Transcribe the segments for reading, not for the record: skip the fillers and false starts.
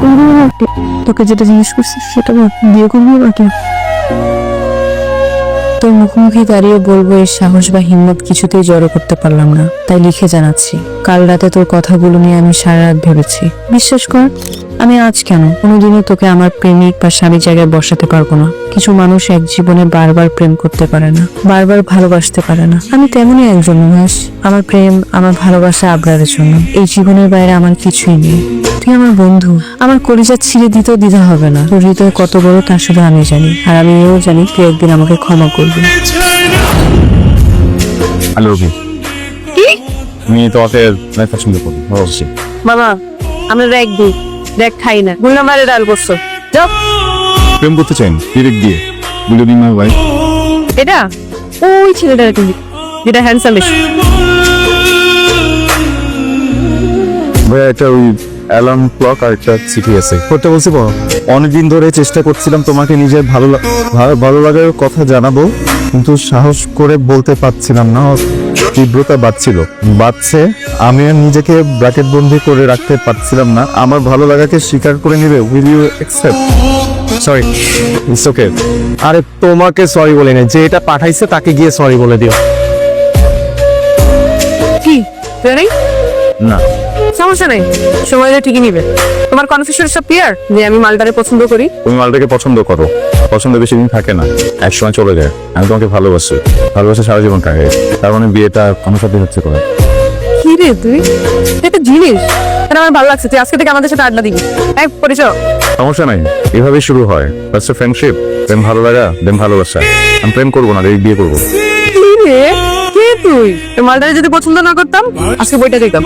করবি নাকি? তোকে যেটা জিজ্ঞেস করছিস সেটা বল, বিয়ে করবি নাকি? তোর মুখোমুখি দাঁড়িয়ে বলবো এই সাহস বা হিম্মত কিছুতেই জড়ো করতে পারলাম না, তাই লিখে জানাচ্ছি। কাল রাতে তোর কথাগুলো নিয়ে আমি সারা রাত ভেবেছি। বিশ্বাস কর, আমি আজ কেন কোনোদিনও তোকে আমার প্রেমিক বা স্বামীর জায়গায় বসাতে পারবো না। কিছু মানুষ এক জীবনে বারবার প্রেম করতে পারে না, বারবার ভালোবাসতে পারে না। আমি তেমনই একজন মানুষ। আমার প্রেম, আমার ভালোবাসা আবরারের জন্য। এই জীবনের বাইরে আমার কিছুই নেই। তুই আমার বন্ধু, আমার কলিজা ছিঁড়ে দিতেও দ্বিধা হবে না। তোর হৃদয় কত বড় তা শুধু আমি জানি, আর আমি এও জানি তুই একদিন আমাকে ক্ষমা করবি। হ্যালো কি কি? আমি তোমাকে পছন্দ করি অবশ্যই। মামা, আমরা র্যাক দিই, র্যাক খাই না। ভুল নাম্বারে ডাল করছো, যাও। প্রেম করতে চাই ডিরেক্ট দিয়ে বুঝে দিন না ভাই। এটা ওই ছেলেটা তুমি, যেটা হ্যান্ডসাম বেশি। ভাই একটা ওই অ্যালার্ম ক্লক আর একটা চিঠি আছে করতে বলছি। অনেকদিন ধরে চেষ্টা করছিলাম তোমাকে নিজের ভালো লাগার কথা জানাবো, কিন্তু সাহস করে বলতে পারছিলাম না। তীব্রতা বাড়ছে। আমি আর নিজেকে ব্র্যাকেট বন্দি করে রাখতে পারছিলাম না। আমার ভালো লাগাকে স্বীকার করে নেবে? Will you accept? Sorry, it's okay. আরে তোমাকে সরি বলে না, যে এটা পাঠাইছে তাকে গিয়ে সরি বলে দিও। কি রেডি? না, সমস্যা নেই, সময় হলে ঠিকই নিবে। তোমার কনফিউশন সব ক্লিয়ার যে আমি মালটারে পছন্দ করি। তুমি মালটাকে পছন্দ করো, পছন্দ বেশি দিন থাকে না, একসময় চলে যায়। আমি তোমাকে ভালোবাসি সারা জীবন থাকে। তার মানে বিয়েটা আমার সাথে হচ্ছে করে। কি রে তুই, একটা জিনিস এটা আমার ভালো লাগছে। তুই আজকে থেকে আমাদের সাথে আড্ডা দিবি। এক পরিচয়, সমস্যা নাই, এভাবেই শুরু হয়। ফার্স্ট ফ্রেন্ডশিপ, প্রেম ভালো লাগা, দেন ভালোবাসা। আমি প্রেম করবো না, বিয়ে করবো। কি রে, কে তুই? তোর মালটারে যদি পছন্দ না করতাম আজকে বইটা দিতাম।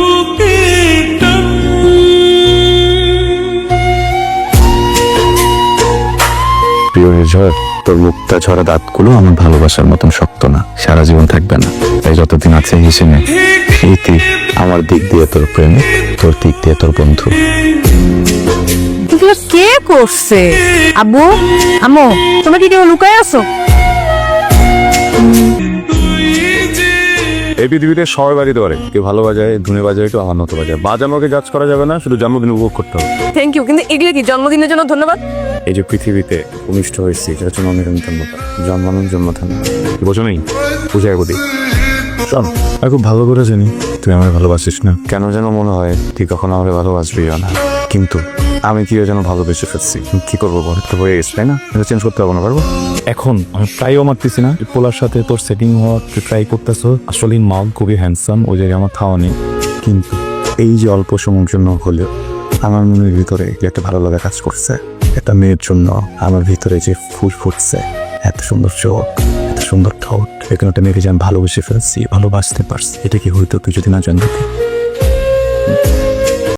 প্রিয় নির্ঝর, তোর মুক্তা ঝরা দাঁতগুলো আমার ভালোবাসার মতন শক্ত না, সারা জীবন থাকবে না। তাই যতদিন আছে হেসে নে। এই তুই আমার দিক দিয়ে তোর প্রেমিক, তোর দিক দিয়ে তোর বন্ধু। এগুলো কে করছে? আব্বু, আম্মু, তোমরা কি কেউ লুকায় আছো? এই পৃথিবীতে সবাই বাড়িতে পারে, কেউ ভালো বাজায়, ধুনে বাজায়, কেউ আমার মতো বাজায়। বাজানোকে জাজ করা যাবে না, শুধু জন্মদিন উপভোগ করতে হবে। থ্যাংক ইউ, কিন্তু এগুলো কি জন্মদিনের জন্য ধন্যবাদ? এই যে পৃথিবীতে ভূমিষ্ঠ হয়েছি, এটার জন্য অনেক অনেক ধন্যবাদ। জন্মানোর জন্য ধন্যবাদ। বোঝো নেই, বুঝে বলি। শোন, আমি খুব ভালো করে জানি তুই আমায় ভালোবাসিস না। কেন যেন মনে হয় তুই কখনো আমাকে ভালোবাসবি না, কিন্তু আমি কি যেন ভালোবেসে ফেলছি। কি করবো বল, তো হয়ে গেছে, তাই না? এটা চেঞ্জ করতে পারবো না, পারবো? এখন আমি ট্রাইও মারতেছি না। পোলার সাথে তোর সেটিং হওয়ার ট্রাই করতেছো। আসলে মাল খুবই হ্যান্ডসাম, ওই জায়গায় আমার খাওয়া নেই। কিন্তু এই যে অল্প সময়ের জন্য হলেও আমার মনের ভিতরে একটা ভালো লাগা কাজ করছে। একটা মেয়ের জন্য আমার ভিতরে যে ফুল ফুটছে, এত সুন্দর চোখ, এত সুন্দর ঠোঁট, এখানে একটা মেয়েকে যে আমি ভালোবেসে ফেলছি, ভালোবাসতে পারছি। এটা কি হইতো তুই যদি না জানতি?